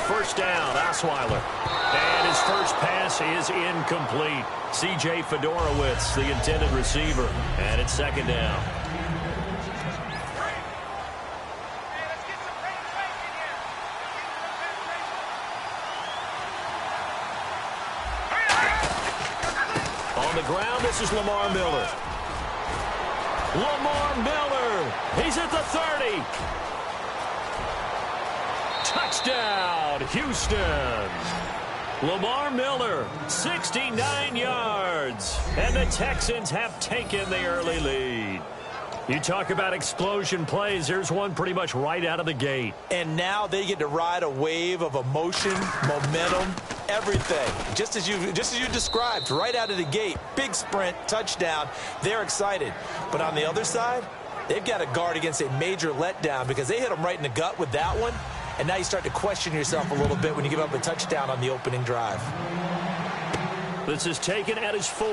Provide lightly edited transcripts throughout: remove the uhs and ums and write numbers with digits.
first down. Osweiler. And his first pass is incomplete. C.J. Fedorowicz, the intended receiver. And it's second down. On the ground, this is Lamar Miller. Lamar Miller. He's at the 30. Touchdown, Houston. Lamar Miller, 69 yards. And the Texans have taken the early lead. You talk about explosion plays. There's one pretty much right out of the gate. And now they get to ride a wave of emotion, momentum, everything. Just as you described, right out of the gate. Big sprint, touchdown. They're excited. But on the other side, they've got to guard against a major letdown because they hit them right in the gut with that one. And now you start to question yourself a little bit when you give up a touchdown on the opening drive. This is taken at his 4.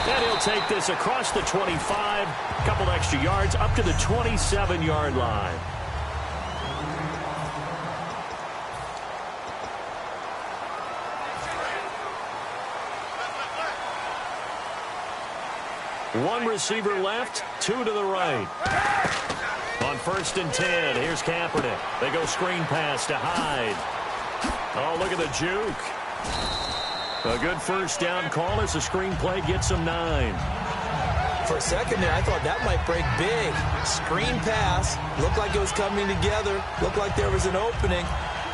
And he'll take this across the 25, a couple extra yards, up to the 27-yard line. One receiver left, 2 to the right. On 1st and 10, here's Kaepernick. They go screen pass to Hyde. Oh, look at the juke. A good first down call as the screen play gets him 9. For a second there, I thought that might break big. Screen pass. Looked like it was coming together. Looked like there was an opening.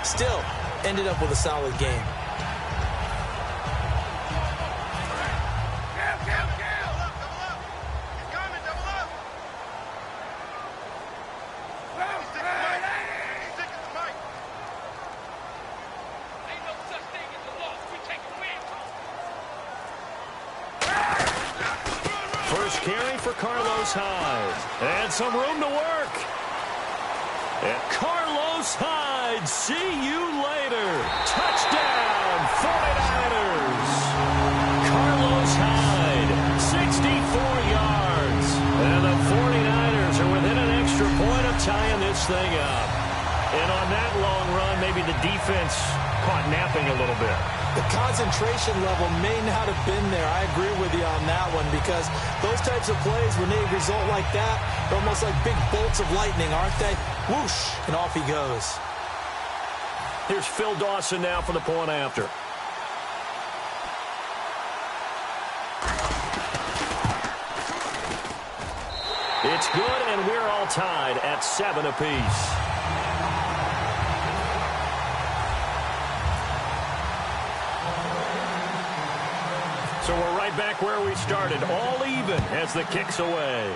Still, ended up with a solid game. Hyde. And some room to work. And Carlos Hyde, see you later. Touchdown, 49ers. Carlos Hyde, 64 yards. And the 49ers are within an extra point of tying this thing up. And on that long run, maybe the defense caught napping a little bit. The concentration level may not have been there. I agree with you on that one because those types of plays, when they result like that, they're almost like big bolts of lightning, aren't they? Whoosh, and off he goes. Here's Phil Dawson now for the point after. It's good, and we're all tied at 7 apiece. So we're right back where we started, all even as the kick's away.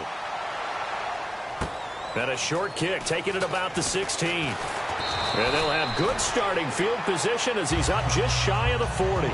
And a short kick, taking it about the 16. And they'll have good starting field position as he's up just shy of the 40.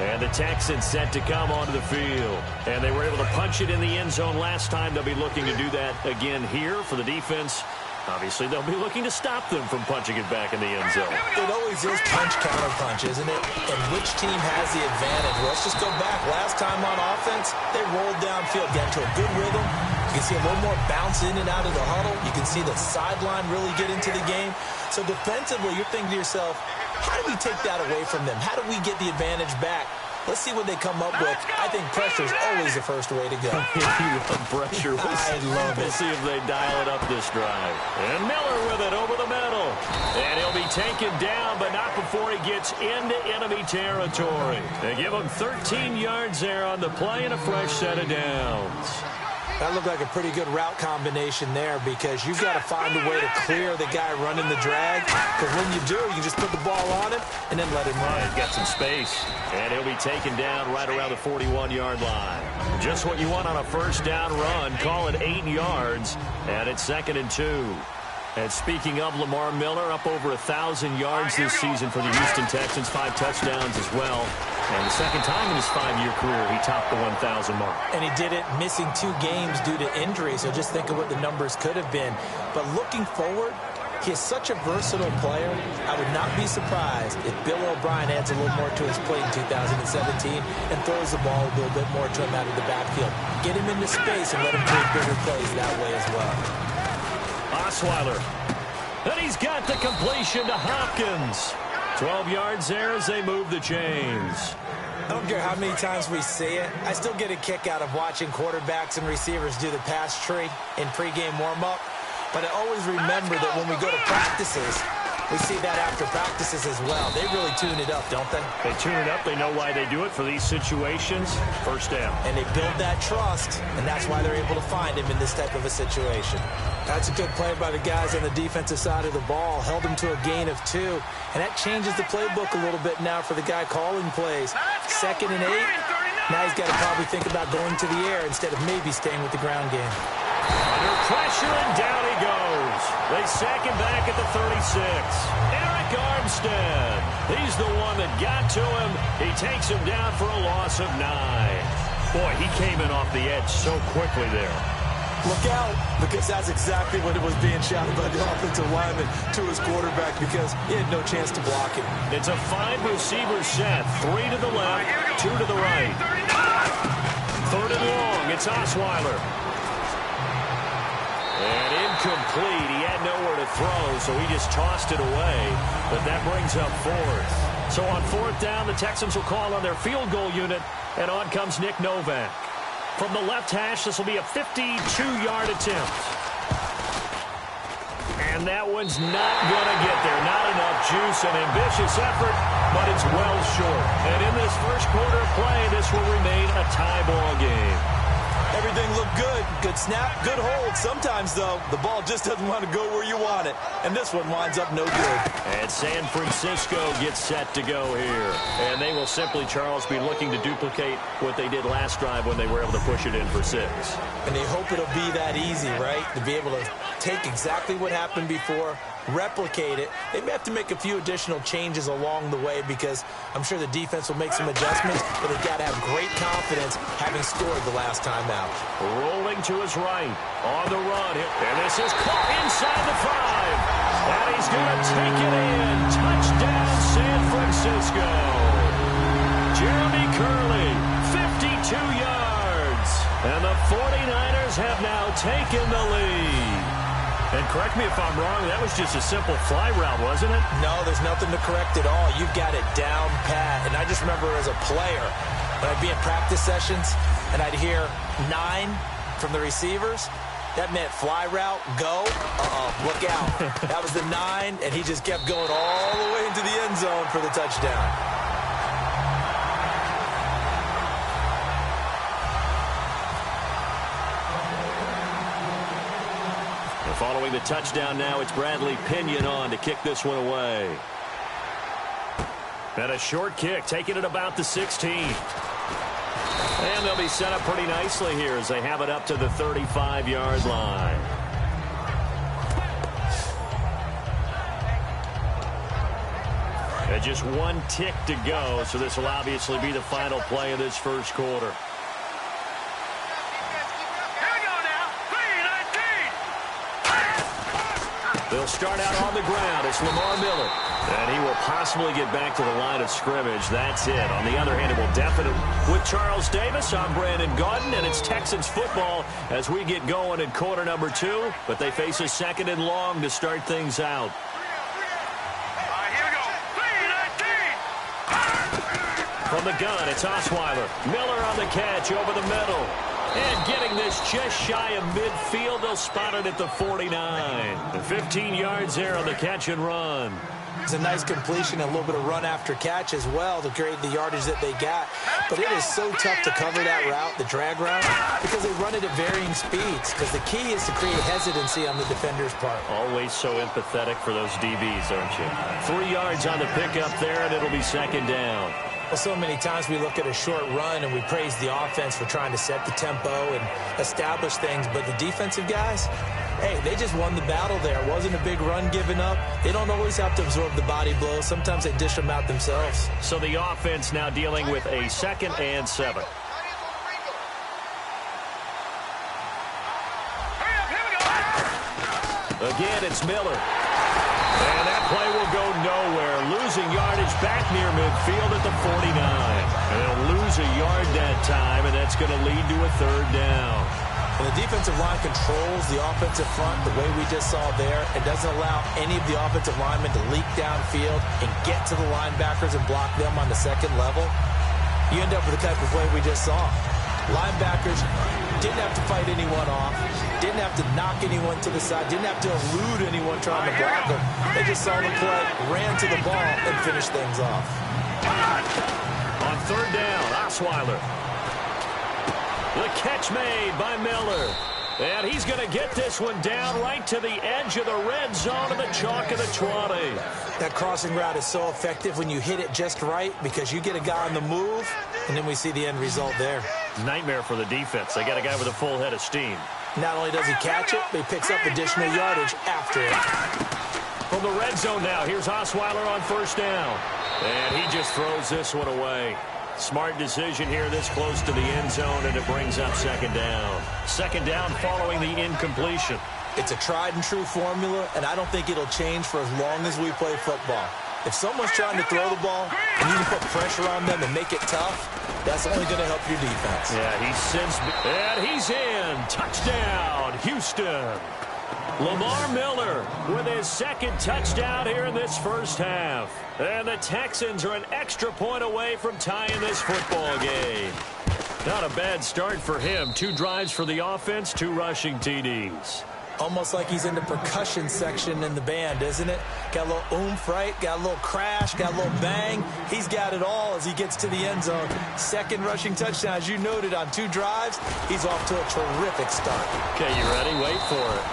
And the Texans set to come onto the field. And they were able to punch it in the end zone last time. They'll be looking to do that again here for the defense. Obviously, they'll be looking to stop them from punching it back in the end zone. It always is punch-counter-punch, isn't it? And which team has the advantage? Well, let's just go back. Last time on offense, they rolled downfield, got into a good rhythm. You can see a little more bounce in and out of the huddle. You can see the sideline really get into the game. So defensively, you're thinking to yourself, how do we take that away from them? How do we get the advantage back? Let's see what they come up with. I think pressure is always the first way to go. You love pressure. I love it. We'll see if they dial it up this drive. And Miller with it over the middle. And he'll be taken down, but not before he gets into enemy territory. They give him 13 yards there on the play and a fresh set of downs. That looked like a pretty good route combination there because you've got to find a way to clear the guy running the drag. Because when you do, you can just put the ball on him and then let him run. He's got some space. And he'll be taken down right around the 41-yard line. Just what you want on a first down run. Call it 8 yards. And it's 2nd and 2. And speaking of Lamar Miller, up over 1,000 yards this season for the Houston Texans. 5 touchdowns as well. And the second time in his 5-year career, he topped the 1,000 mark. And he did it missing 2 games due to injury, so just think of what the numbers could have been. But looking forward, He is such a versatile player. I would not be surprised if Bill O'Brien adds a little more to his plate in 2017 and throws the ball a little bit more to him out of the backfield. Get him into space and let him create bigger plays that way as well. Osweiler. And he's got the completion to Hopkins. 12 yards there as they move the chains. I don't care how many times we see it. I still get a kick out of watching quarterbacks and receivers do the pass tree in pregame warm-up. But I always remember that when we go to practices, we see that after practices as well. They really tune it up, don't they? They tune it up. They know why they do it for these situations. First down. And they build that trust, and that's why they're able to find him in this type of a situation. That's a good play by the guys on the defensive side of the ball. Held him to a gain of 2. And that changes the playbook a little bit now for the guy calling plays. 2nd and 8. Now he's got to probably think about going to the air instead of maybe staying with the ground game. Under pressure, and down he goes. They sack him back at the 36. Eric Armstead. He's the one that got to him. He takes him down for a loss of 9. Boy, he came in off the edge so quickly there. Look out, because that's exactly what it was being shouted by the offensive lineman to his quarterback because he had no chance to block him. It's a 5-receiver set. 3 to the left, 2 to the right. 3rd and long. It's Osweiler. And incomplete. He had nowhere to throw, so he just tossed it away. But that brings up 4th. So on 4th down, the Texans will call on their field goal unit, and on comes Nick Novak. From the left hash, this will be a 52-yard attempt. And that one's not going to get there. Not enough juice, an ambitious effort, but it's well short. And in this first quarter of play, this will remain a tie ball game. Everything looked good. Good snap, good hold. Sometimes, though, the ball just doesn't want to go where you want it. And this one winds up no good. And San Francisco gets set to go here. And they will simply, Charles, be looking to duplicate what they did last drive when they were able to push it in for 6. And they hope it'll be that easy, right? To be able to take exactly what happened before, replicate it. They may have to make a few additional changes along the way because I'm sure the defense will make some adjustments, but they've got to have great confidence having scored the last time out. Rolling to his right, on the run. And this is caught inside the 5. And he's going to take it in. Touchdown, San Francisco. Jeremy Curley, 52 yards. And the 49ers have now taken the lead. And correct me if I'm wrong, that was just a simple fly route, wasn't it? No, there's nothing to correct at all. You've got it down pat. And I just remember as a player, when I'd be in practice sessions and I'd hear 9 from the receivers, that meant fly route, go, look out. That was the 9, and he just kept going all the way into the end zone for the touchdown. Following the touchdown now, it's Bradley Pinion on to kick this one away. And a short kick, taking it about the 16. And they'll be set up pretty nicely here as they have it up to the 35-yard line. And just 1 tick to go, so this will obviously be the final play of this first quarter. They'll start out on the ground. It's Lamar Miller. And he will possibly get back to the line of scrimmage. That's it. On the other hand, it will definitely. With Charles Davis, I'm Brandon Gaudin, and it's Texans football as we get going in quarter number 2. But they face a 2nd and long to start things out. From the gun, it's Osweiler. Miller on the catch over the middle. And getting this just shy of midfield, they'll spot it at the 49. 15 yards there on the catch and run. It's a nice completion, a little bit of run after catch as well to create the yardage that they got. But it is so tough to cover that route, the drag route, because they run it at varying speeds. Because the key is to create hesitancy on the defender's part. Always so empathetic for those DBs, aren't you? 3 yards on the pickup there, and it'll be 2nd down. Well, so many times we look at a short run and we praise the offense for trying to set the tempo and establish things. But the defensive guys, hey, they just won the battle there. It wasn't a big run given up. They don't always have to absorb the body blows. Sometimes they dish them out themselves. So the offense now dealing with a 2nd and 7. Again, it's Miller. And that play will go nowhere. Losing yardage back near midfield at the 49. And they'll lose a yard that time, and that's going to lead to a third down. When the defensive line controls the offensive front the way we just saw there, it doesn't allow any of the offensive linemen to leak downfield and get to the linebackers and block them on the second level. You end up with the type of play we just saw. Linebackers didn't have to fight anyone off, didn't have to knock anyone to the side, didn't have to elude anyone trying to block them. They just saw the play, ran to the ball, and finished things off. On third down, Osweiler. The catch made by Miller. And he's going to get this one down right to the edge of the red zone of the chalk of the 20. That crossing route is so effective when you hit it just right because you get a guy on the move, and then we see the end result there. Nightmare for the defense. They got a guy with a full head of steam. Not only does he catch it, but he picks up additional yardage after it. From the red zone now, here's Osweiler on first down. And he just throws this one away. Smart decision here this close to the end zone, and it brings up second down. Second down following the incompletion. It's a tried-and-true formula, and I don't think it'll change for as long as we play football. If someone's trying to throw the ball, and you can put pressure on them and make it tough, that's only going to help your defense. Yeah, he's in. Touchdown, Houston. Lamar Miller with his second touchdown here in this first half. And the Texans are an extra point away from tying this football game. Not a bad start for him. 2 drives for the offense, 2 rushing TDs. Almost like he's in the percussion section in the band, isn't it? Got a little oomph, right? Got a little crash, got a little bang. He's got it all as he gets to the end zone. Second rushing touchdown, as you noted, on 2 drives. He's off to a terrific start. Okay, you ready? Wait for it.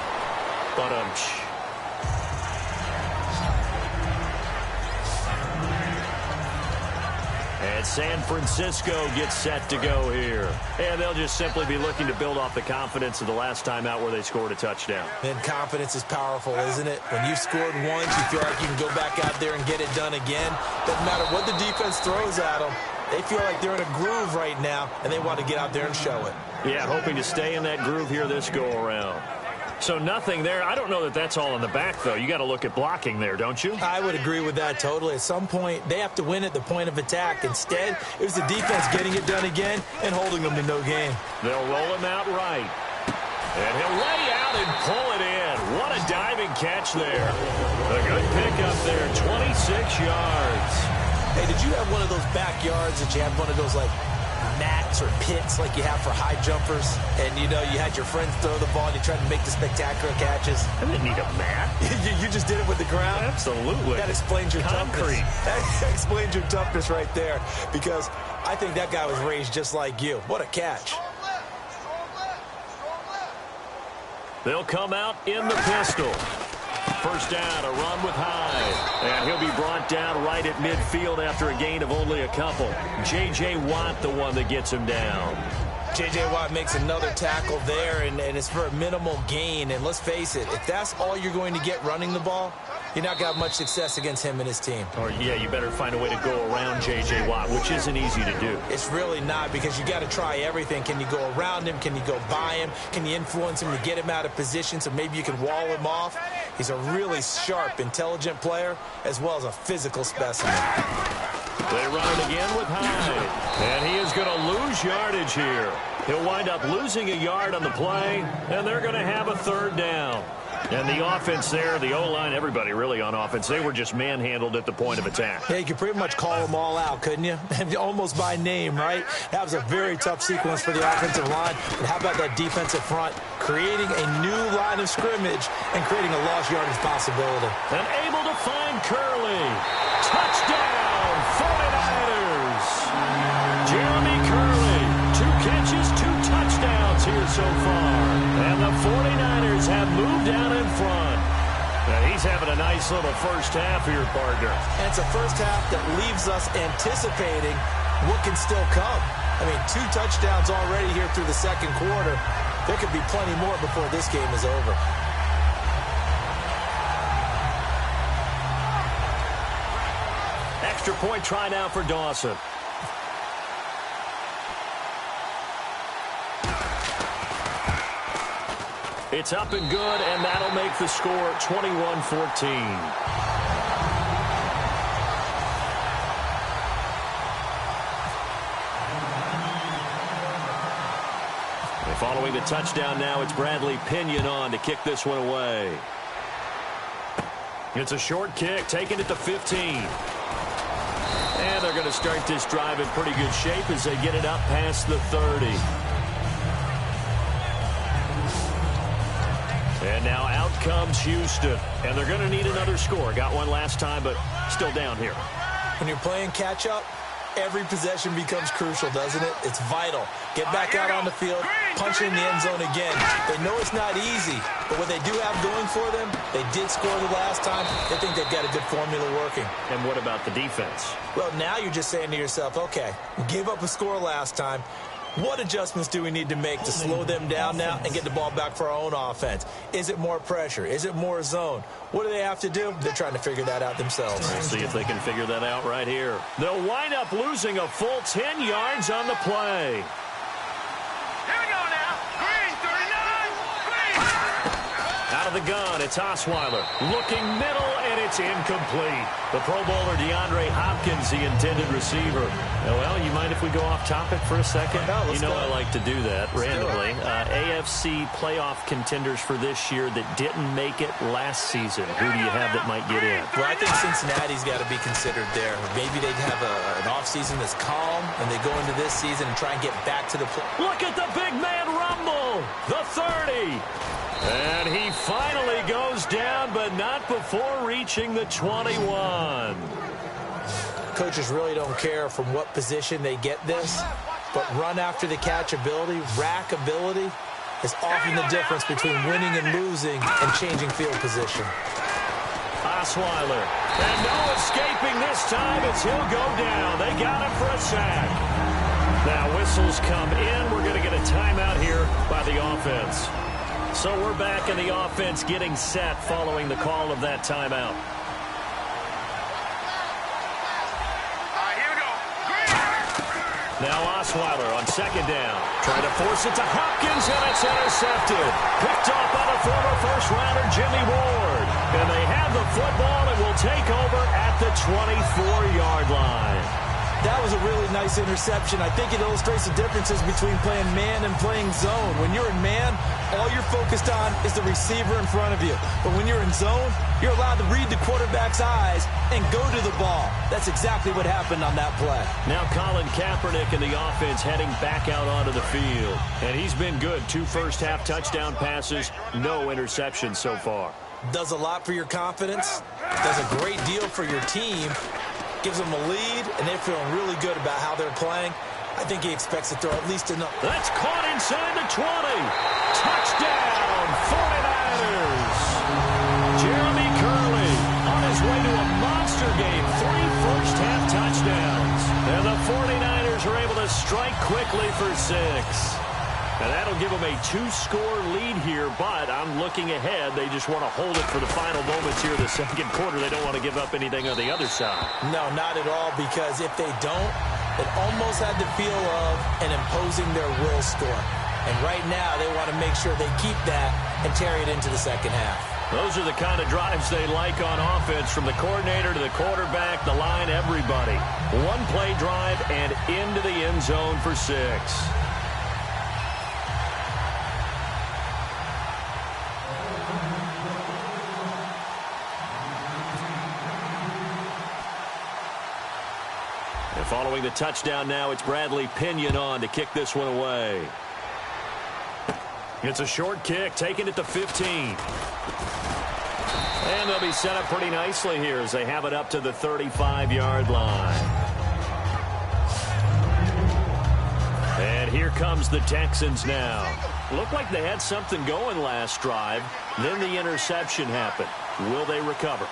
And San Francisco gets set to go here. And they'll just simply be looking to build off the confidence of the last time out where they scored a touchdown. Then confidence is powerful, isn't it? When you've scored once, you feel like you can go back out there and get it done again. Doesn't matter what the defense throws at them. They feel like they're in a groove right now, and they want to get out there and show it. Yeah, hoping to stay in that groove here this go-around. So nothing there. I don't know that that's all in the back, though. You got to look at blocking there, don't you? I would agree with that totally. At some point, they have to win at the point of attack. Instead, it was the defense getting it done again and holding them to no gain. They'll roll him out right. And he'll lay out and pull it in. What a diving catch there. A good pickup there, 26 yards. Hey, did you have one of those backyards that you had one of those, like, mats or pits like you have for high jumpers, and you know you had your friends throw the ball and you tried to make the spectacular catches? I didn't need a mat. you just did it with the ground? Absolutely. That explains your concrete. Toughness. That explains your toughness right there, because I think that guy was raised just like you. What a catch. They'll come out in the pistol. First down, a run with Hyde. And he'll be brought down right at midfield after a gain of only a couple. J.J. Watt, the one that gets him down. J.J. Watt makes another tackle there, and it's for a minimal gain. And let's face it, if that's all you're going to get running the ball, you're not going to have much success against him and his team. Or, yeah, you better find a way to go around J.J. Watt, which isn't easy to do. It's really not, because you got to try everything. Can you go around him? Can you go by him? Can you influence him to get him out of position so maybe you can wall him off? He's a really sharp, intelligent player, as well as a physical specimen. They run it again with Hyde. And he is going to lose yardage here. He'll wind up losing a yard on the play, and they're going to have a third down. And the offense there, the O-line, everybody really on offense, they were just manhandled at the point of attack. Yeah, you could pretty much call them all out, couldn't you? Almost by name, right? That was a very tough sequence for the offensive line. But how about that defensive front? Creating a new line of scrimmage and creating a lost yardage possibility. And able to find Curley. Touchdown, 49ers. Jeremy Curley, 2 catches, 2 touchdowns here so far. And the 49ers have moved out in front. And he's having a nice little first half here, partner. And it's a first half that leaves us anticipating what can still come. I mean, 2 touchdowns already here through the second quarter. There could be plenty more before this game is over. Extra point try now for Dawson. It's up and good, and that'll make the score 21-14. Following the touchdown now, it's Bradley Pinion on to kick this one away. It's a short kick, taken at the 15. And they're going to start this drive in pretty good shape as they get it up past the 30. And now out comes Houston. And they're going to need another score. Got one last time, but still down here. When you're playing catch-up, every possession becomes crucial, doesn't it? It's vital. Get back out on the field, punch in the end zone again. They know it's not easy, but what they do have going for them, they did score the last time. They think they've got a good formula working. And what about the defense? Well, now you're just saying to yourself, okay, we gave up a score last time. What adjustments do we need to make to slow them down now and get the ball back for our own offense? Is it more pressure? Is it more zone? What do they have to do? They're trying to figure that out themselves. We'll see if they can figure that out right here. They'll wind up losing a full 10 yards on the play. Here we go now. Green, 39. Green. Out of the gun, it's Osweiler. Looking middle, and it's incomplete. The Pro Bowler DeAndre Hopkins, the intended receiver. Well, you mind if we go off topic for a second? No, you know go. I like to do that randomly. AFC playoff contenders for this year that didn't make it last season. Who do you have that might get in? Well, I think Cincinnati's got to be considered there. Maybe they'd have an offseason that's calm, and they go into this season and try and get back to the play. Look at the big man rumble. The 30. And he finally goes down, but not before reaching the 21. Coaches really don't care from what position they get this, but run after the catch ability, rack ability, is often the difference between winning and losing and changing field position. Osweiler. And no escaping this time as he'll go down. They got him for a sack. Now whistles come in. We're going to get a timeout here by the offense. So we're back in the offense getting set following the call of that timeout. Now Osweiler on second down. Trying to force it to Hopkins, and it's intercepted. Picked off by the former first-rounder Jimmy Ward. And they have the football and will take over at the 24-yard line. That was a really nice interception. I think it illustrates the differences between playing man and playing zone. When you're in man, all you're focused on is the receiver in front of you. But when you're in zone, you're allowed to read the quarterback's eyes and go to the ball. That's exactly what happened on that play. Now Colin Kaepernick in the offense heading back out onto the field. And he's been good. 2 first-half touchdown passes, no interceptions so far. Does a lot for your confidence. Does a great deal for your team. Gives them a lead, and they're feeling really good about how they're playing. I think he expects to throw at least enough. That's caught inside the 20. Touchdown, 49ers. Jeremy Curley on his way to a monster game. 3 first-half touchdowns. And the 49ers are able to strike quickly for 6. And that'll give them a 2-score lead here, but I'm looking ahead. They just want to hold it for the final moments here in the second quarter. They don't want to give up anything on the other side. No, not at all, because if they don't, it almost had the feel of an imposing their will score. And right now, they want to make sure they keep that and carry it into the second half. Those are the kind of drives they like on offense, from the coordinator to the quarterback, the line, everybody. 1-play drive and into the end zone for 6. Following the touchdown now, it's Bradley Pinion on to kick this one away. It's a short kick, taken at the 15. And they'll be set up pretty nicely here as they have it up to the 35-yard line. And here comes the Texans now. Looked like they had something going last drive. Then the interception happened. Will they recover?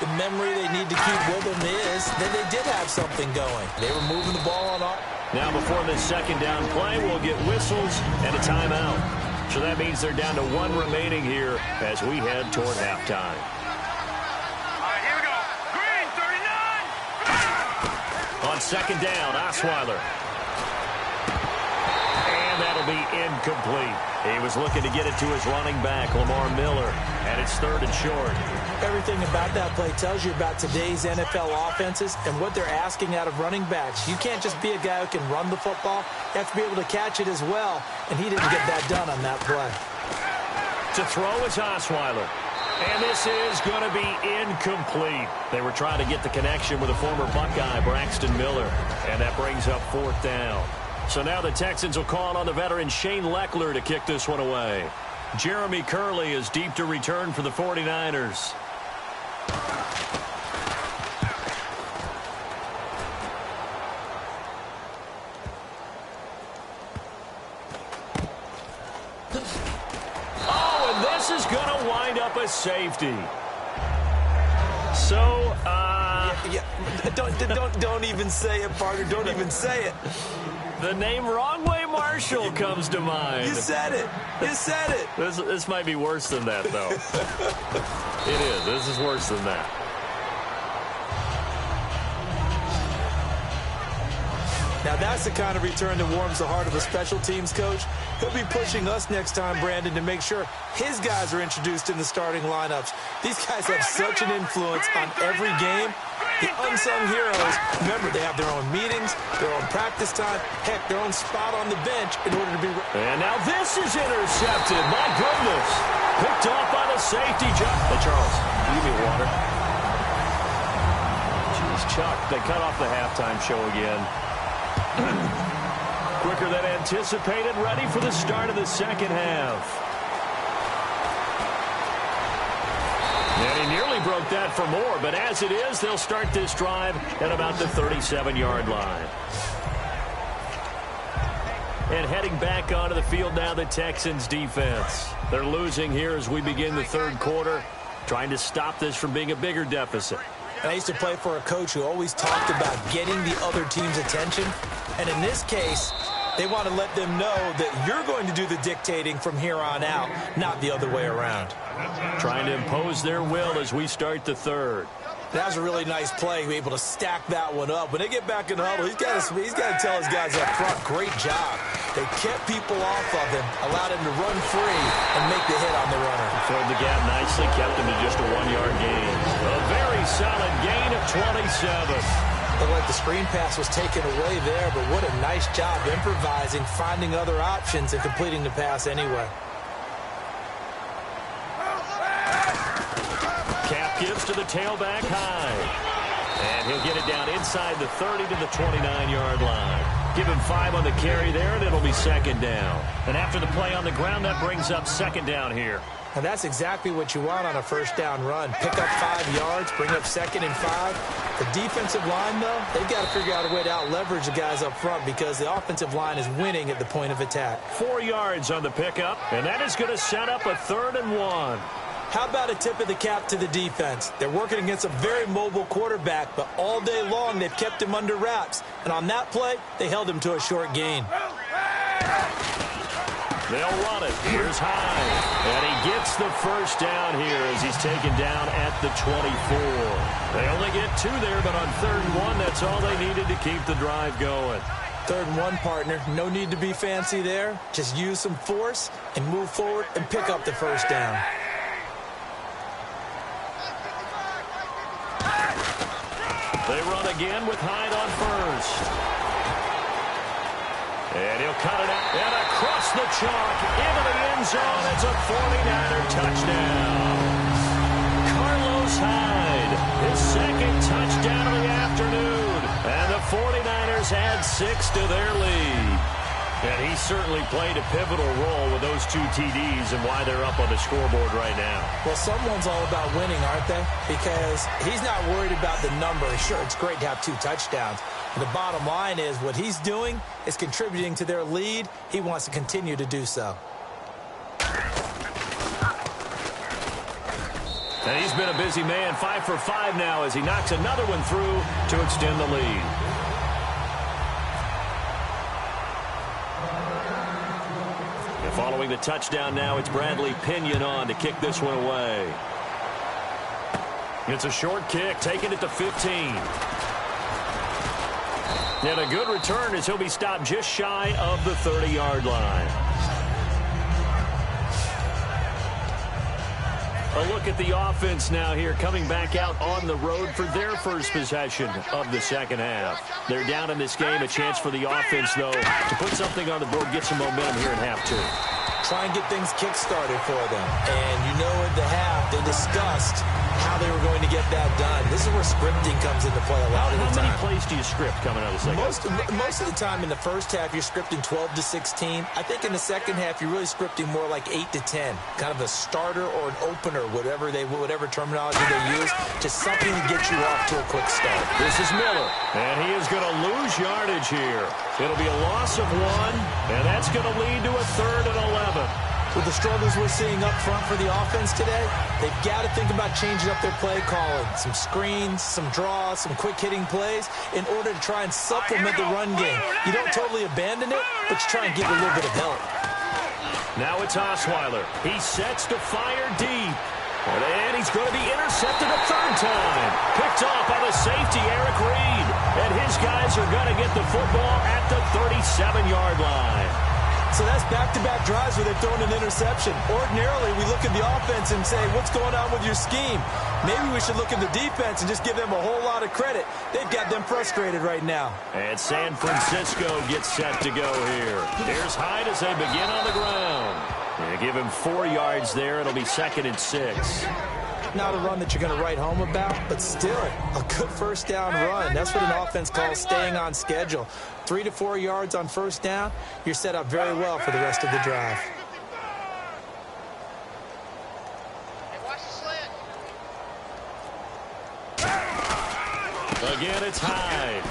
The memory they need to keep with them is that they did have something going. They were moving the ball on off. Now before this second down play, we'll get whistles and a timeout. So that means they're down to 1 remaining here as we head toward halftime. All right, here we go. Green, 39. On second down, Osweiler. And that'll be incomplete. He was looking to get it to his running back, Lamar Miller, and it's 3rd and short. Everything about that play tells you about today's NFL offenses and what they're asking out of running backs. You can't just be a guy who can run the football. You have to be able to catch it as well, and he didn't get that done on that play. To throw is Osweiler. And this is going to be incomplete. They were trying to get the connection with a former Buckeye, Braxton Miller. And that brings up 4th down. So now the Texans will call on the veteran Shane Leckler to kick this one away. Jeremy Curley is deep to return for the 49ers. Is going to wind up a safety. So, Don't even say it, partner. Don't even say it. The name Wrong Way Marshall comes to mind. You said it. You said it. This might be worse than that, though. It is. This is worse than that. Now, that's the kind of return that warms the heart of a special teams coach. He'll be pushing us next time, Brandon, to make sure his guys are introduced in the starting lineups. These guys have such an influence on every game. The unsung heroes, remember, they have their own meetings, their own practice time, heck, their own spot on the bench in order to be... And now this is intercepted. My goodness. Picked off by the safety jump. Hey, Charles, give me water. Jeez, Chuck, they cut off the halftime show again. Quicker than anticipated, ready for the start of the second half. And he nearly broke that for more, but as it is, they'll start this drive at about the 37-yard line. And heading back onto the field now, the Texans defense. They're losing here as we begin the 3rd quarter, trying to stop this from being a bigger deficit. And I used to play for a coach who always talked about getting the other team's attention. And in this case, they want to let them know that you're going to do the dictating from here on out, not the other way around. Trying to impose their will as we start the 3rd. That was a really nice play, be able to stack that one up. When they get back in the huddle, he's got to tell his guys up front, great job. They kept people off of him, allowed him to run free and make the hit on the runner. Filled the gap nicely, kept him to just a 1-yard gain. A very solid gain of 27. Looked like the screen pass was taken away there, but what a nice job improvising, finding other options, and completing the pass anyway. Cap gives to the tailback high. And he'll get it down inside the 30 to the 29-yard line. Give him 5 on the carry there, and it'll be 2nd down. And after the play on the ground, that brings up 2nd down here. And that's exactly what you want on a 1st down run. Pick up 5 yards, bring up 2nd and 5. The defensive line, though, they've got to figure out a way to out-leverage the guys up front because the offensive line is winning at the point of attack. 4 yards on the pickup, and that is going to set up a 3rd and 1. How about a tip of the cap to the defense? They're working against a very mobile quarterback, but all day long they've kept him under wraps. And on that play, they held him to a short gain. They'll run it. Here's Hyde. And he gets the 1st down here as he's taken down at the 24. They only get 2 there, but on 3rd and 1, that's all they needed to keep the drive going. 3rd and 1, partner. No need to be fancy there. Just use some force and move forward and pick up the 1st down. They run again with Hyde on 1st. And he'll cut it out. And across the chalk into the end zone. It's a 49er touchdown. Carlos Hyde, his 2nd touchdown of the afternoon. And the 49ers add 6 to their lead. And he certainly played a pivotal role with those 2 TDs and why they're up on the scoreboard right now. Well, someone's all about winning, aren't they? Because he's not worried about the number. Sure, it's great to have 2 touchdowns. But the bottom line is what he's doing is contributing to their lead. He wants to continue to do so. And he's been a busy man, 5 for 5 now as he knocks another one through to extend the lead. Following the touchdown now, it's Bradley Pinion on to kick this one away. It's a short kick, taking it to 15. And a good return as he'll be stopped just shy of the 30-yard line. A look at the offense now here, coming back out on the road for their first possession of the second half. They're down in this game. A chance for the offense, though, to put something on the board, get some momentum here in half two. Try and get things kick-started for them. And you know at the half, they discussed how they were going to get that done. This is where scripting comes into play a lot of the time. How many plays do you script coming out of the second half? Most of the time in the first half, you're scripting 12 to 16. I think in the second half, you're really scripting more like 8 to 10. Kind of a starter or an opener, whatever terminology they use, just something to get you off to a quick start. This is Miller, and he is going to lose yardage here. It'll be a loss of 1, and that's going to lead to a 3rd and 11. With the struggles we're seeing up front for the offense today, they've got to think about changing up their play calling. Some screens, some draws, some quick-hitting plays in order to try and supplement the run game. You don't totally abandon it, but you try and give it a little bit of help. Now it's Osweiler. He sets to fire deep. And he's going to be intercepted a 3rd time. Picked off by the safety, Eric Reed. And his guys are going to get the football at the 37-yard line. So that's back-to-back drives where they've thrown an interception. Ordinarily, we look at the offense and say, what's going on with your scheme? Maybe we should look at the defense and just give them a whole lot of credit. They've got them frustrated right now. And San Francisco gets set to go here. Here's Hyde as they begin on the ground. They give him 4 yards there. It'll be 2nd and 6. Not a run that you're going to write home about, but still a good first down run. That's what an offense calls staying on schedule. 3 to 4 yards on first down, you're set up very well for the rest of the drive. Hey, watch the slant. Again, it's Hyde.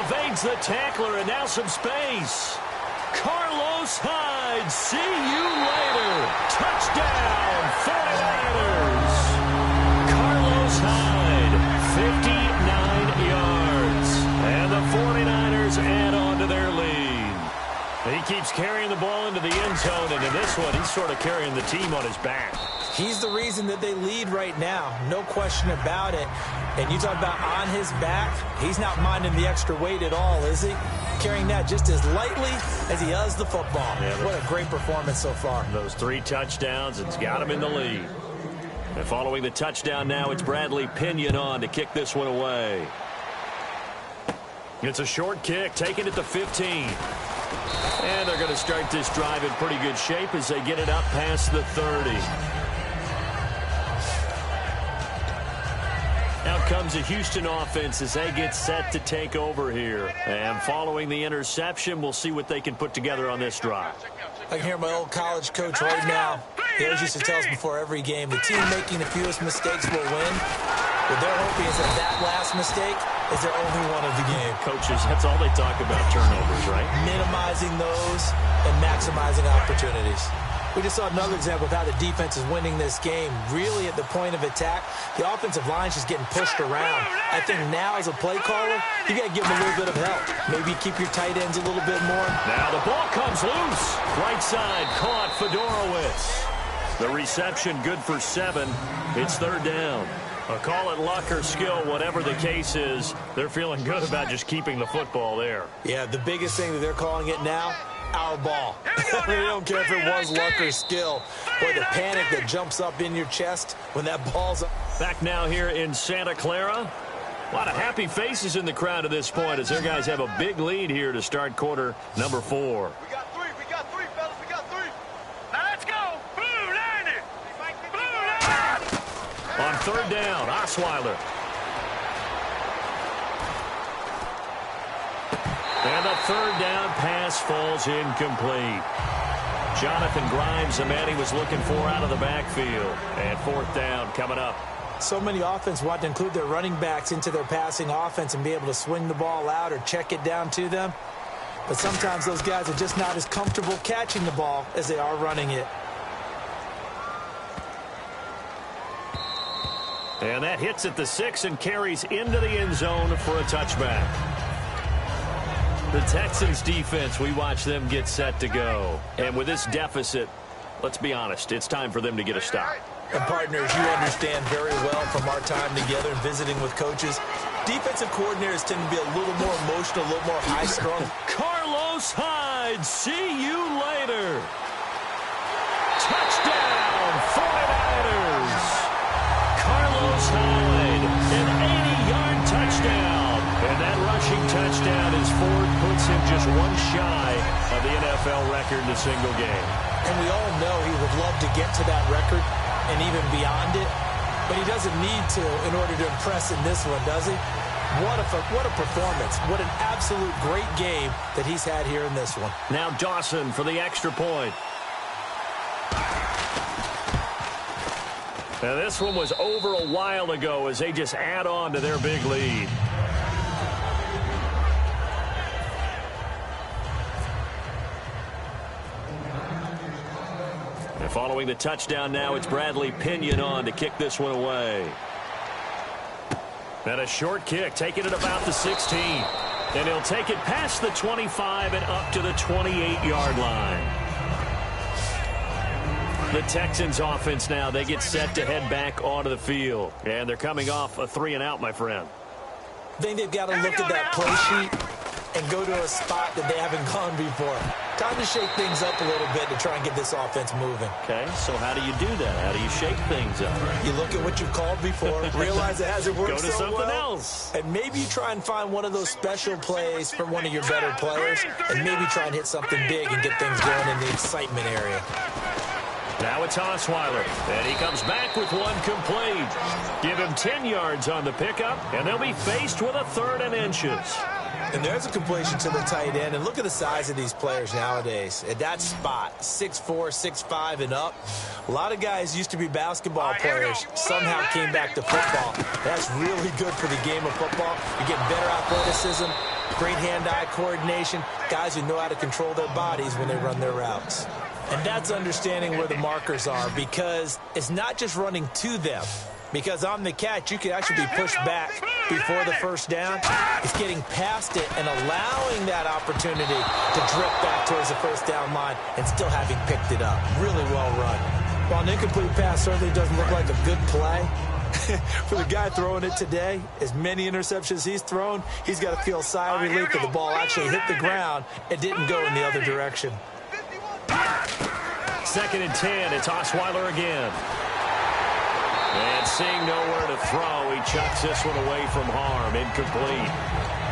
Evades the tackler, and now some space. Carlos Hyde, see you later. Touchdown, 49ers. Carlos Hyde, 59 yards. And the 49ers add on to their lead. He keeps carrying the ball into the end zone, and in this one, he's sort of carrying the team on his back. He's the reason that they lead right now, no question about it. And you talk about on his back, he's not minding the extra weight at all, is he? Carrying that just as lightly as he does the football. Yeah, what a great performance so far. Those 3 touchdowns, it's got him in the lead. And following the touchdown now, it's Bradley Pinion on to kick this one away. It's a short kick, taken at the 15. And they're going to start this drive in pretty good shape as they get it up past the 30. Out comes the Houston offense as they get set to take over here. And following the interception, we'll see what they can put together on this drive. I can hear my old college coach right now. He always used to tell us before every game, the team making the fewest mistakes will win. What they're hoping is that last mistake is their only one of the game. Coaches, that's all they talk about, turnovers, right? Minimizing those and maximizing opportunities. We just saw another example of how the defense is winning this game. Really at the point of attack, the offensive line's just getting pushed around. I think now as a play caller, you got to give them a little bit of help. Maybe keep your tight ends a little bit more. Now the ball comes loose. Right side caught Fedorowicz. The reception good for 7. It's 3rd down. Call it luck or skill, whatever the case is, they're feeling good about just keeping the football there. Yeah, the biggest thing that they're calling it now, our ball. They don't care if it was luck or skill. Boy, the panic that jumps up in your chest when that ball's up. Back now here in Santa Clara. A lot of happy faces in the crowd at this point as their guys have a big lead here to start quarter number 4. We got 3, fellas, we got 3. Now let's go. Blue Niner. Blue Niner. On 3rd down, Osweiler. And the 3rd down pass falls incomplete. Jonathan Grimes, the man he was looking for out of the backfield. And 4th down coming up. So many offense want to include their running backs into their passing offense and be able to swing the ball out or check it down to them. But sometimes those guys are just not as comfortable catching the ball as they are running it. And that hits at the 6 and carries into the end zone for a touchback. The Texans defense, we watch them get set to go. And with this deficit, let's be honest, it's time for them to get a stop. And partners, you understand very well from our time together and visiting with coaches, defensive coordinators tend to be a little more emotional, a little more high-strung. Carlos Hyde, see you later. Touchdown, 49ers. Carlos Hyde, an 80-yard touchdown. And that rushing touchdown as Ford puts him just one shy of the NFL record in a single game. And we all know he would love to get to that record and even beyond it, but he doesn't need to in order to impress in this one, does he? What a performance. What an absolute great game that he's had here in this one. Now Dawson for the extra point. Now this one was over a while ago as they just add on to their big lead. And following the touchdown now, it's Bradley Pinion on to kick this one away. And a short kick, taking it about the 16. And he'll take it past the 25 and up to the 28-yard line. The Texans offense now, they get set to head back onto the field. And they're coming off a 3-and-out, my friend. I think they've got to look at that play sheet and go to a spot that they haven't gone before. Time to shake things up a little bit to try and get this offense moving. Okay, so how do you do that? How do you shake things up? You look at what you've called before, realize it hasn't worked so well. Go to something else. And maybe you try and find one of those special plays from one of your better players, and maybe try and hit something big and get things going in the excitement area. Now it's Osweiler, and he comes back with one complete. Give him 10 yards on the pickup, and they'll be faced with a 3rd and inches. And there's a completion to the tight end. And look at the size of these players nowadays. At that spot, 6'4", 6'5", and up. A lot of guys used to be basketball players. Somehow came back to football. That's really good for the game of football. You're getting better athleticism, great hand-eye coordination, guys who know how to control their bodies when they run their routes. And that's understanding where the markers are, because it's not just running to them. Because on the catch, you can actually be pushed back before the first down. It's getting past it and allowing that opportunity to drift back towards the first down line and still having picked it up. Really well run. While an incomplete pass certainly doesn't look like a good play, for the guy throwing it today, as many interceptions he's thrown, he's got to feel a sigh of relief that the ball actually hit the ground and didn't go in the other direction. 2nd and 10, it's Osweiler again. And seeing nowhere to throw, he chucks this one away from harm. Incomplete.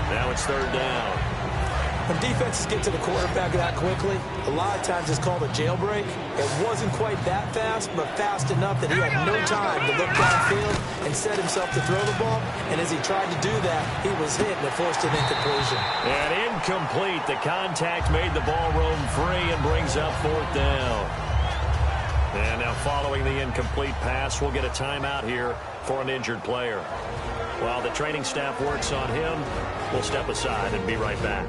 Now it's 3rd down. When defenses get to the quarterback that quickly, a lot of times it's called a jailbreak. It wasn't quite that fast, but fast enough that he had no time to look downfield and set himself to throw the ball. And as he tried to do that, he was hit and it forced an incompletion. And incomplete. The contact made the ball roam free and brings up 4th down. And now following the incomplete pass, we'll get a timeout here for an injured player. While the training staff works on him, we'll step aside and be right back.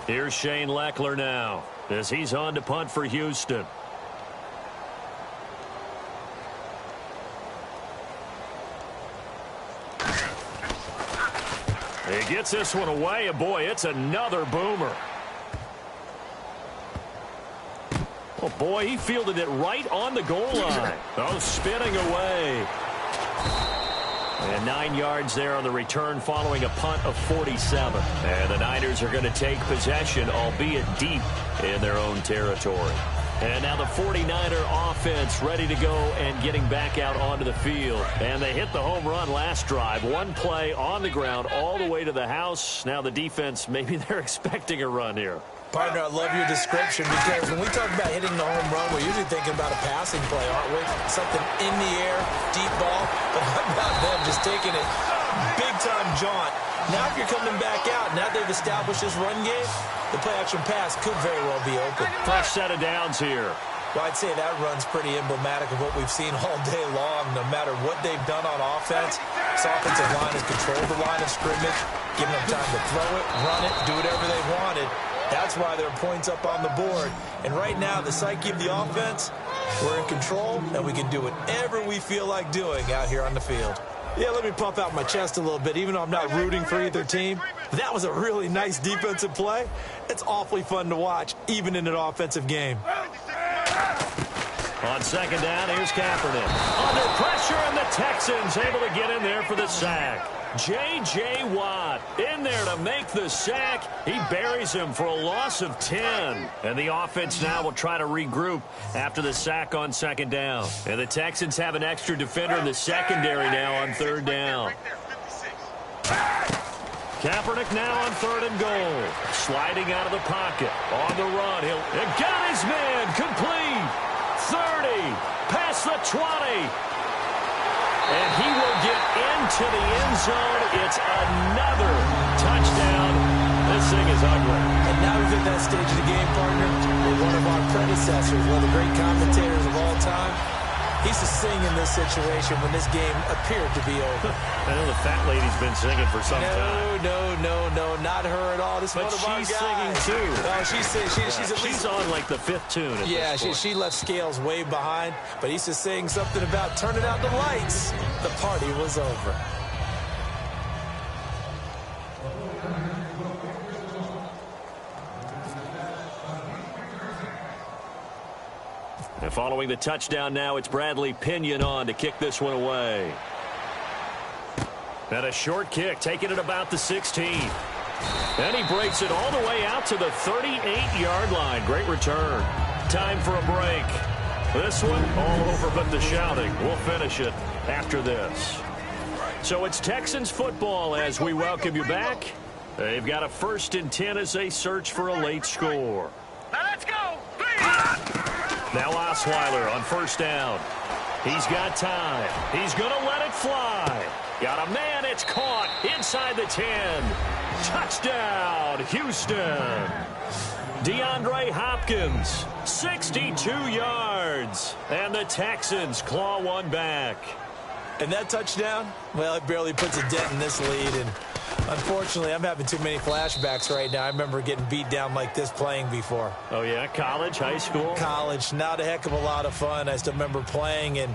Here's Shane Leckler now as he's on to punt for Houston. He gets this one away, and boy, it's another boomer. Oh, boy, he fielded it right on the goal line. Oh, spinning away. And 9 yards there on the return following a punt of 47. And the Niners are going to take possession, albeit deep in their own territory. And now the 49er offense ready to go and getting back out onto the field. And they hit the home run last drive. One play on the ground all the way to the house. Now the defense, maybe they're expecting a run here. Partner, I love your description, because when we talk about hitting the home run, we're usually thinking about a passing play, aren't we? Something in the air, deep ball. But how about them just taking it big-time jaunt? Now if you're coming back out, now they've established this run game, the play-action pass could very well be open. First set of downs here. Well, I'd say that run's pretty emblematic of what we've seen all day long. No matter what they've done on offense, this offensive line has controlled the line of scrimmage, giving them time to throw it, run it, do whatever they wanted. That's why there are points up on the board. And right now, the psyche of the offense, we're in control, and we can do whatever we feel like doing out here on the field. Yeah, let me puff out my chest a little bit, even though I'm not rooting for either team. That was a really nice defensive play. It's awfully fun to watch, even in an offensive game. On second down, here's Kaepernick. Under pressure, and the Texans able to get in there for the sack. J.J. Watt in there to make the sack. He buries him for a loss of 10. And the offense now will try to regroup after the sack on second down. And the Texans have an extra defender in the secondary now on third down. Kaepernick now on third and goal. Sliding out of the pocket. On the run. He'll got his man. Complete. 30. Past the 20. And he will get into the end zone. It's another touchdown. This thing is ugly. And now he's at that stage of the game, partner, with one of our predecessors, one of the great commentators of all time. He used to sing in this situation when this game appeared to be over. I know the fat lady's been singing for some time. No, not her at all. This is one of our guys. But she's singing too. No, she's on like the fifth tune at this point. She left Scales way behind, but he used to sing something about turning out the lights. The party was over. And following the touchdown now, it's Bradley Pinion on to kick this one away. And a short kick, taking it about the 16. And he breaks it all the way out to the 38-yard line. Great return. Time for a break. This one, all over but the shouting. We'll finish it after this. So it's Texans football as we welcome you back. They've got a 1st and 10 as they search for a late score. Now let's go. Now Osweiler on first down. He's got time. He's going to let it fly. Got a man. It's caught inside the 10. Touchdown, Houston. DeAndre Hopkins, 62 yards. And the Texans claw one back. And that touchdown, well, it barely puts a dent in this lead. And unfortunately, I'm having too many flashbacks right now. I remember getting beat down like this playing before. Oh, yeah? College, high school? College. Not a heck of a lot of fun. I still remember playing and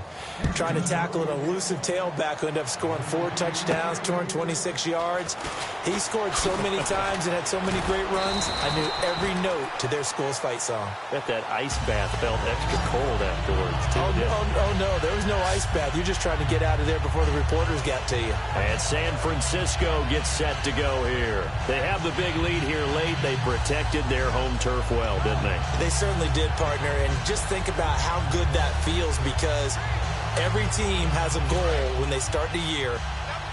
trying to tackle an elusive tailback who ended up scoring 4 touchdowns, 226 yards. He scored so many times and had so many great runs, I knew every note to their school's fight song. Bet that ice bath felt extra cold afterwards, too. Oh, no. There was no ice bath. You're just trying to get out of there before the reporters got to you. And San Francisco gets set to go here. They have the big lead here late. They protected their home turf well, didn't they? They certainly did, partner. And just think about how good that feels, because every team has a goal when they start the year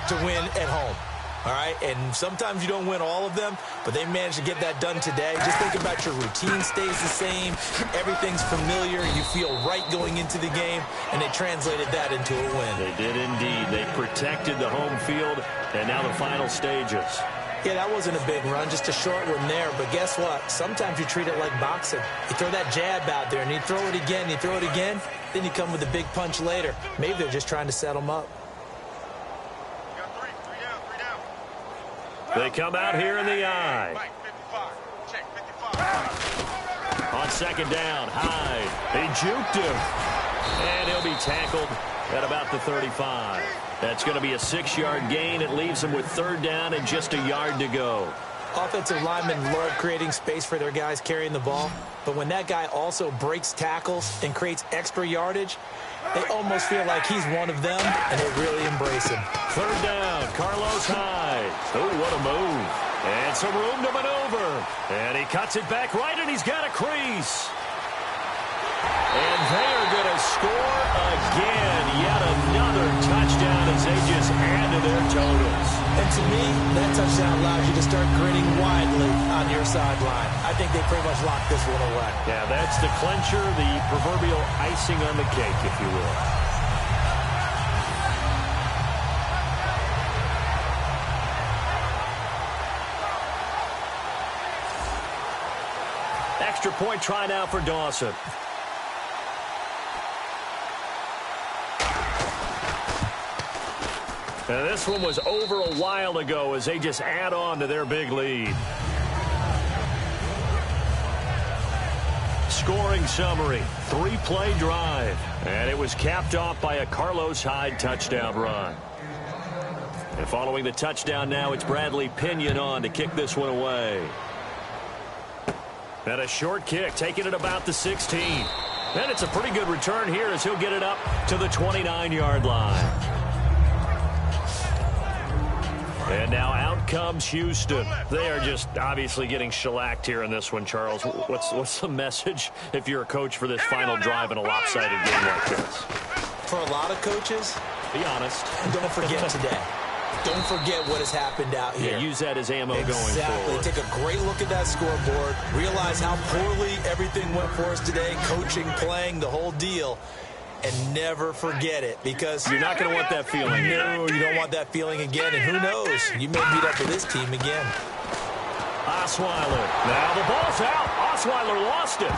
to win at home. All right, and sometimes you don't win all of them, but they managed to get that done today. Just think about your routine stays the same. Everything's familiar. You feel right going into the game, and they translated that into a win. They did indeed. They protected the home field, and now the final stages. Yeah, that wasn't a big run, just a short one there. But guess what? Sometimes you treat it like boxing. You throw that jab out there, and you throw it again, you throw it again, then you come with a big punch later. Maybe they're just trying to set them up. They come out here in the eye. On second down, Hyde. They juked him. And he'll be tackled at about the 35. That's going to be a 6-yard gain. It leaves him with third down and just a yard to go. Offensive linemen love creating space for their guys carrying the ball. But when that guy also breaks tackles and creates extra yardage, they almost feel like he's one of them, and they really embrace him. Third down, Carlos Hyde. Oh, what a move. And some room to maneuver. And he cuts it back right, and he's got a crease. And they are going to score again. Yet another touchdown as they just add to their totals. And to me, that touchdown allows you to start grinning widely on your sideline. I think they pretty much locked this one away. Yeah, that's the clincher, the proverbial icing on the cake, if you will. Extra point try now for Dawson. Now, this one was over a while ago as they just add on to their big lead. Scoring summary, 3-play drive. And it was capped off by a Carlos Hyde touchdown run. And following the touchdown now, it's Bradley Pinion on to kick this one away. And a short kick, taking it about the 16. And it's a pretty good return here as he'll get it up to the 29-yard line. And now out comes Houston. They are just obviously getting shellacked here in this one, Charles. What's the message if you're a coach for this final drive in a lopsided game like this? For a lot of coaches, be honest. Don't forget today. Don't forget what has happened out here. Yeah, use that as ammo going forward. Exactly. Take a great look at that scoreboard. Realize how poorly everything went for us today. Coaching, playing, the whole deal. And never forget it, because you're not going to want that feeling. No, you don't want that feeling again. And who knows? You may meet up with this team again. Osweiler. Now the ball's out. Osweiler lost it.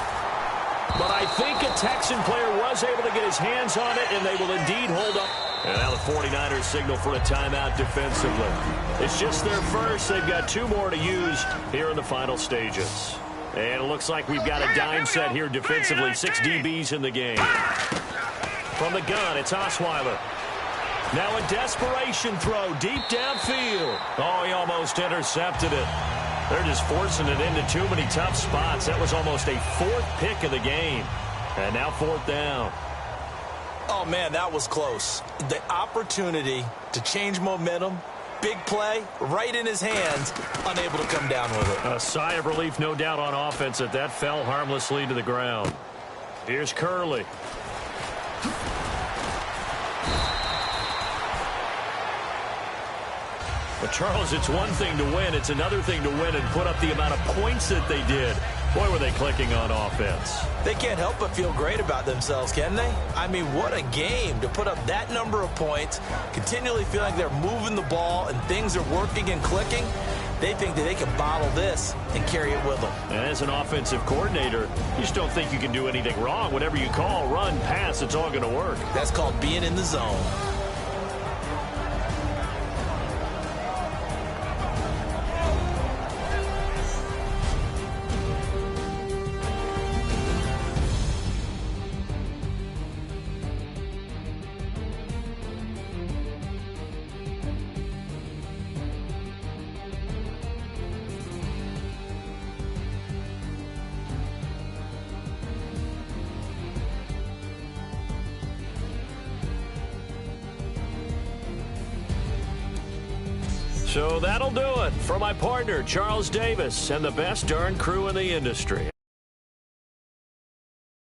But I think a Texan player was able to get his hands on it, and they will indeed hold up. And now the 49ers signal for a timeout defensively. It's just their first. They've got 2 more to use here in the final stages. And it looks like we've got a dime set here defensively. 6 DBs in the game. From the gun, it's Osweiler. Now a desperation throw deep downfield. Oh, he almost intercepted it. They're just forcing it into too many tough spots. That was almost a 4th pick of the game. And now 4th down. Oh, man, that was close. The opportunity to change momentum, big play, right in his hands, unable to come down with it. A sigh of relief, no doubt, on offense that fell harmlessly to the ground. Here's Curley. But, Charles, it's one thing to win. It's another thing to win and put up the amount of points that they did. Boy, were they clicking on offense. They can't help but feel great about themselves, can they? I mean, what a game to put up that number of points, continually feel like they're moving the ball and things are working and clicking. They think that they can bottle this and carry it with them. And as an offensive coordinator, you just don't think you can do anything wrong. Whatever you call, run, pass, it's all going to work. That's called being in the zone. So that'll do it for my partner, Charles Davis, and the best darn crew in the industry.